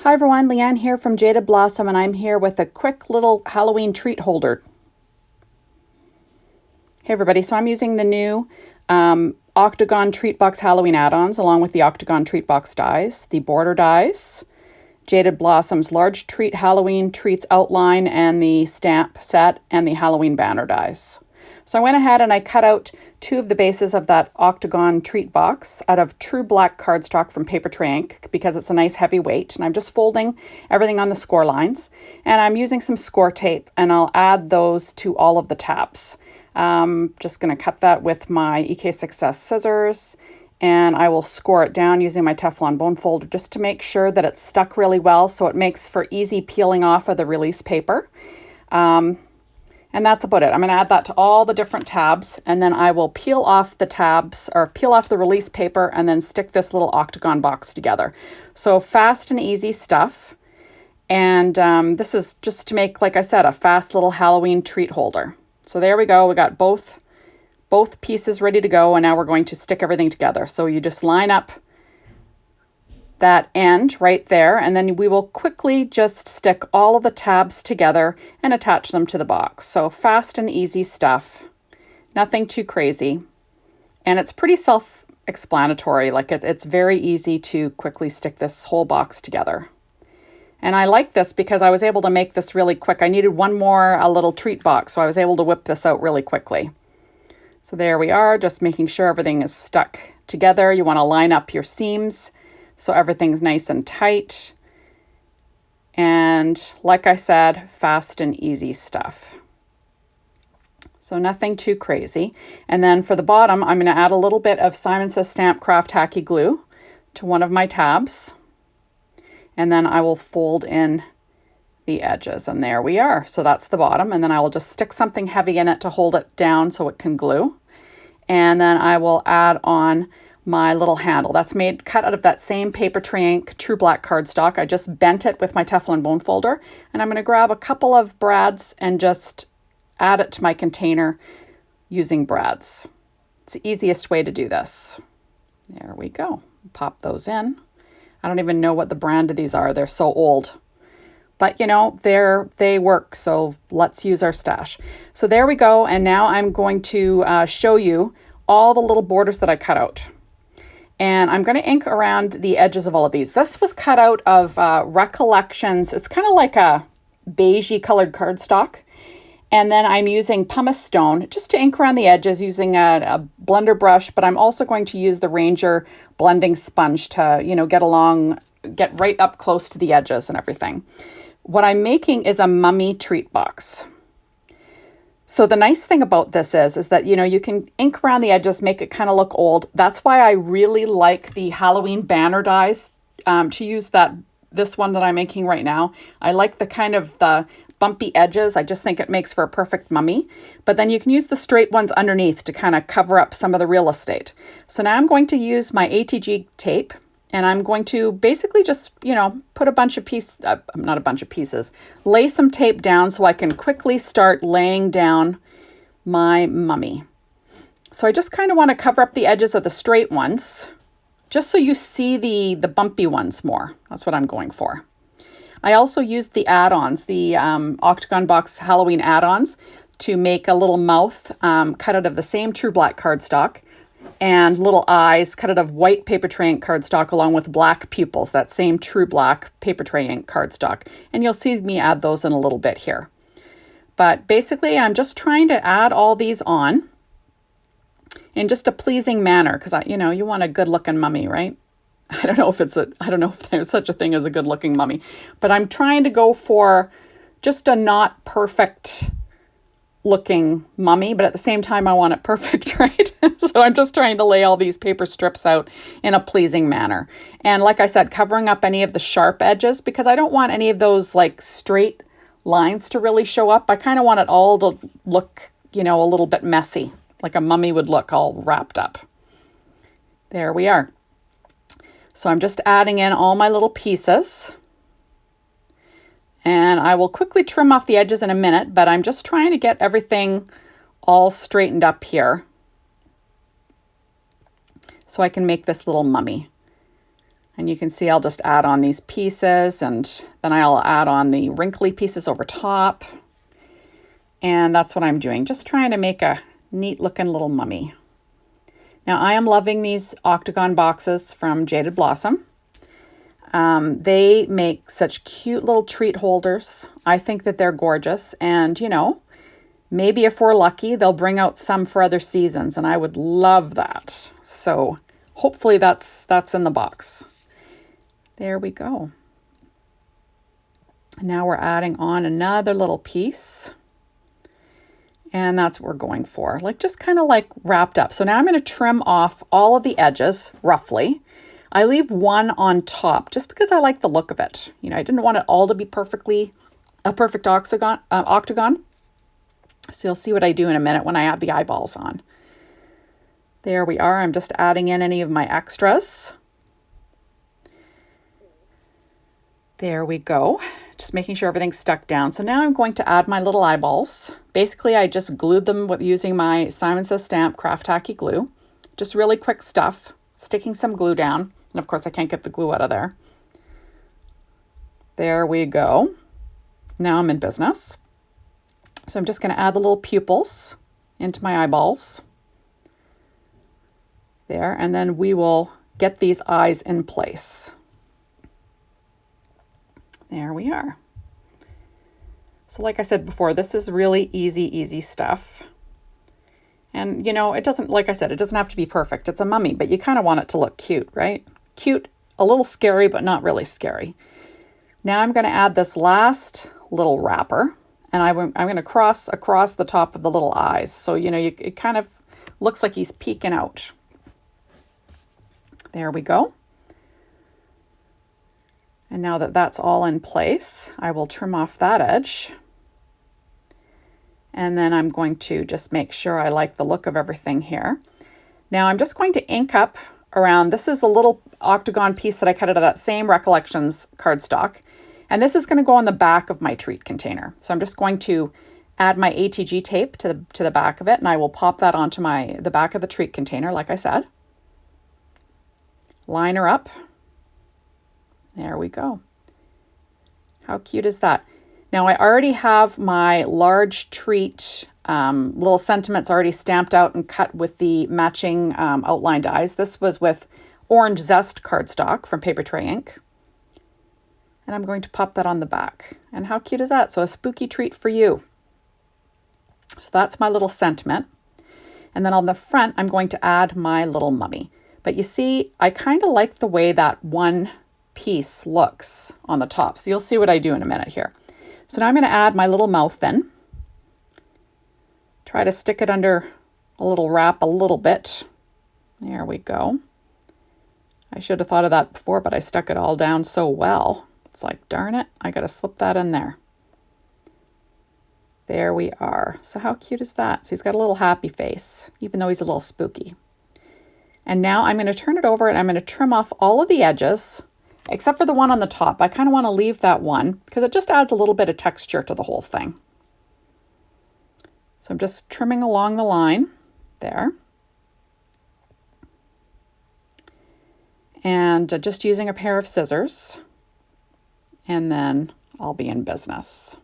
Hi everyone, Leanne here from Jaded Blossom, and I'm here with a quick little Halloween treat holder. Hey everybody, so I'm using the new Octagon Treat Box Halloween add-ons along with the Octagon Treat Box dies, the border dies, Jaded Blossom's large treat Halloween treats outline and the stamp set, and the Halloween banner dies. So I went ahead and I cut out two of the bases of that Octagon treat box out of true black cardstock from Paper Tray Ink because it's a nice heavy weight. And I'm just folding everything on the score lines. And I'm using some score tape and I'll add those to all of the tabs. Just going to cut that with my EK Success scissors. And I will score it down using my Teflon bone folder just to make sure that it's stuck really well so it makes for easy peeling off of the release paper. And that's about it. I'm going to add that to all the different tabs, and then I will peel off the tabs or peel off the release paper and then stick this little octagon box together. So fast and easy stuff. And this is just to make, like I said, a fast little Halloween treat holder. So there we go. We got both pieces ready to go, and now we're going to stick everything together. So you just line up that end right there, and then we will quickly just stick all of the tabs together and attach them to the box. So fast and easy stuff, nothing too crazy, and it's pretty self-explanatory. Like it's very easy to quickly stick this whole box together. And I like this because I was able to make this really quick. I needed one more a little treat box, so I was able to whip this out really quickly. So there we are, just making sure everything is stuck together. You want to line up your seams so everything's nice and tight. And like I said, fast and easy stuff. So nothing too crazy. And then for the bottom, I'm going to add a little bit of Simon Says Stamp Craft Tacky Glue to one of my tabs. And then I will fold in the edges, and there we are. So that's the bottom, and then I will just stick something heavy in it to hold it down so it can glue. And then I will add on my little handle. That's cut out of that same Paper Tray Ink true black cardstock. I just bent it with my Teflon bone folder, and I'm going to grab a couple of brads and just add it to my container using brads. It's the easiest way to do this. There we go. Pop those in. I don't even know what the brand of these are. They're so old. But you know, they work, so let's use our stash. So there we go, and now I'm going to show you all the little borders that I cut out. And I'm going to ink around the edges of all of these. This was cut out of Recollections. It's kind of like a beigey colored cardstock. And then I'm using pumice stone just to ink around the edges using a blender brush, but I'm also going to use the Ranger blending sponge to, you know, get right up close to the edges and everything. What I'm making is a mummy treat box. So the nice thing about this is that, you know, you can ink around the edges, make it kind of look old. That's why I really like the Halloween banner dies to use this one that I'm making right now. I like the kind of the bumpy edges. I just think it makes for a perfect mummy. But then you can use the straight ones underneath to kind of cover up some of the real estate. So now I'm going to use my ATG tape, and I'm going to basically just, you know, put lay some tape down so I can quickly start laying down my mummy. So I just kind of want to cover up the edges of the straight ones, just so you see the bumpy ones more. That's what I'm going for. I also used the add-ons, the Octagon Box Halloween add-ons, to make a little mouth cut out of the same true black cardstock, and little eyes cut out of white Paper Tray Ink cardstock along with black pupils, that same true black Paper Tray Ink cardstock. And you'll see me add those in a little bit here. But basically, I'm just trying to add all these on in just a pleasing manner because, you know, you want a good-looking mummy, right? I don't know if there's such a thing as a good-looking mummy, but I'm trying to go for just a not perfect looking mummy, but at the same time I want it perfect, right? So I'm just trying to lay all these paper strips out in a pleasing manner. And like I said, covering up any of the sharp edges because I don't want any of those like straight lines to really show up. I kind of want it all to look, you know, a little bit messy, like a mummy would look all wrapped up. There we are. So I'm just adding in all my little pieces. And I will quickly trim off the edges in a minute, but I'm just trying to get everything all straightened up here so I can make this little mummy. And you can see I'll just add on these pieces, and then I'll add on the wrinkly pieces over top. And that's what I'm doing, just trying to make a neat looking little mummy. Now I am loving these Octagon boxes from Jaded Blossom. They make such cute little treat holders. I think that they're gorgeous, and you know, maybe if we're lucky, they'll bring out some for other seasons, and I would love that. So hopefully that's in the box. There we go. Now we're adding on another little piece. And that's what we're going for, like just kind of like wrapped up. So now I'm going to trim off all of the edges roughly. I leave one on top just because I like the look of it. You know, I didn't want it all to be a perfect octagon. So you'll see what I do in a minute when I add the eyeballs on. There we are. I'm just adding in any of my extras. There we go. Just making sure everything's stuck down. So now I'm going to add my little eyeballs. Basically, I just glued them with using my Simon Says Stamp Craft Tacky glue. Just really quick stuff, sticking some glue down. And of course, I can't get the glue out of there. There we go. Now I'm in business. So I'm just going to add the little pupils into my eyeballs. There, and then we will get these eyes in place. There we are. So like I said before, this is really easy stuff. And you know, it doesn't, like I said, it doesn't have to be perfect. It's a mummy, but you kind of want it to look cute, right? Cute, a little scary, but not really scary. Now I'm going to add this last little wrapper, and I'm going to cross across the top of the little eyes. So, you know, it kind of looks like he's peeking out. There we go. And now that that's all in place, I will trim off that edge. And then I'm going to just make sure I like the look of everything here. Now I'm just going to ink up around, this is a little octagon piece that I cut out of that same Recollections cardstock. And this is going to go on the back of my treat container. So I'm just going to add my ATG tape to the back of it, and I will pop that onto the back of the treat container, like I said. Line her up. There we go. How cute is that? Now I already have my large treat little sentiments already stamped out and cut with the matching outline dies. This was with Orange Zest cardstock from Paper Tray Ink. And I'm going to pop that on the back. And how cute is that? So a spooky treat for you. So that's my little sentiment. And then on the front, I'm going to add my little mummy. But you see, I kind of like the way that one piece looks on the top. So you'll see what I do in a minute here. So now I'm going to add my little mouth in. Try to stick it under a little wrap a little bit. There we go. I should have thought of that before, but I stuck it all down so well. It's like, darn it, I got to slip that in there. There we are. So how cute is that? So he's got a little happy face, even though he's a little spooky. And now I'm going to turn it over and I'm going to trim off all of the edges, except for the one on the top. I kind of want to leave that one because it just adds a little bit of texture to the whole thing. So I'm just trimming along the line there. And just using a pair of scissors. And then I'll be in business.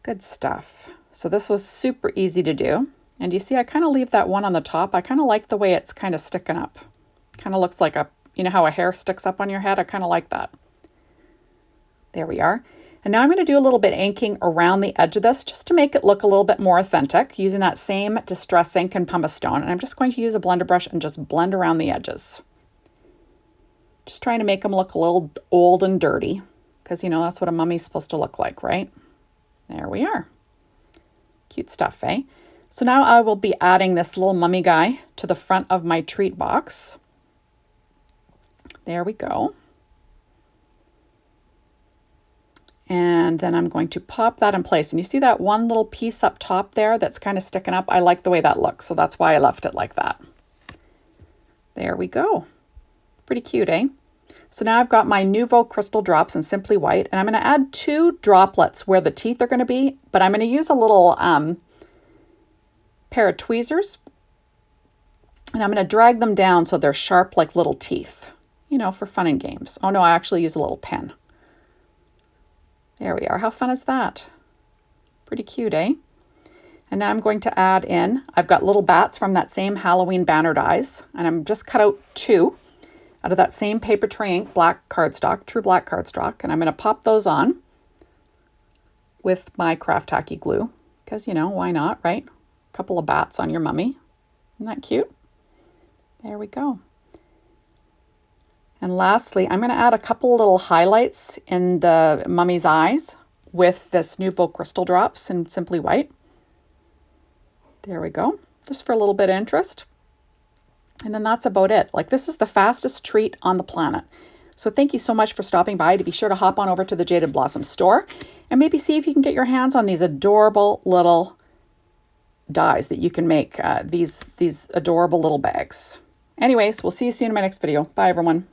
Good stuff. So this was super easy to do. And you see, I kind of leave that one on the top. I kind of like the way it's kind of sticking up. Kind of looks like you know how a hair sticks up on your head? I kind of like that. There we are. And now I'm going to do a little bit inking around the edge of this just to make it look a little bit more authentic using that same Distress ink and pumice stone. And I'm just going to use a blender brush and just blend around the edges. Just trying to make them look a little old and dirty because, you know, that's what a mummy's supposed to look like, right? There we are. Cute stuff, eh? So now I will be adding this little mummy guy to the front of my treat box. There we go. And then I'm going to pop that in place. And you see that one little piece up top there that's kind of sticking up? I like the way that looks, so that's why I left it like that. There we go. Pretty cute, eh? So now I've got my Nuvo Crystal Drops in Simply White, and I'm going to add 2 droplets where the teeth are going to be, but I'm going to use a little pair of tweezers And I'm going to drag them down so they're sharp like little teeth, you know, for fun and games. Oh no, I actually use a little pen. There we are. How fun is that? Pretty cute, eh? And now I'm going to add in, I've got little bats from that same Halloween banner dies, and I'm just cut out 2 out of that same paper tray ink black cardstock, true black cardstock, and I'm going to pop those on with my craft tacky glue, because, you know, why not, right? A couple of bats on your mummy. Isn't that cute? There we go. And lastly, I'm going to add a couple little highlights in the mummy's eyes with this Nouveau Crystal Drops in Simply White. There we go, just for a little bit of interest. And then that's about it. Like, this is the fastest treat on the planet. So thank you so much for stopping by. To be sure to hop on over to the Jaded Blossom store and maybe see if you can get your hands on these adorable little dies that you can make, these adorable little bags. Anyways, we'll see you soon in my next video. Bye, everyone.